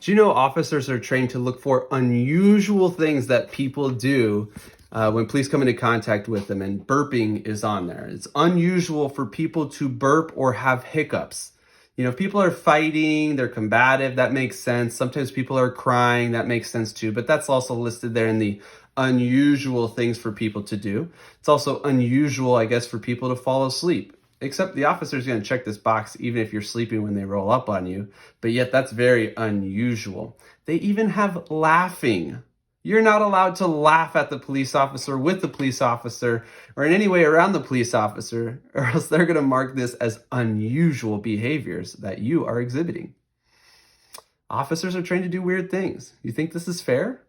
Do you know officers are trained to look for unusual things that people do when police come into contact with them, and burping is on there. It's unusual for people to burp or have hiccups. You know, if people are fighting, they're combative, that makes sense. Sometimes people are crying, that makes sense too, but that's also listed there in the unusual things for people to do. It's also unusual, I guess, for people to fall asleep. Except the officer's going to check this box even if you're sleeping when they roll up on you, but yet that's very unusual. They even have laughing. You're not allowed to laugh at the police officer, with the police officer, or in any way around the police officer, or else they're going to mark this as unusual behaviors that you are exhibiting. Officers are trained to do weird things. You think this is fair?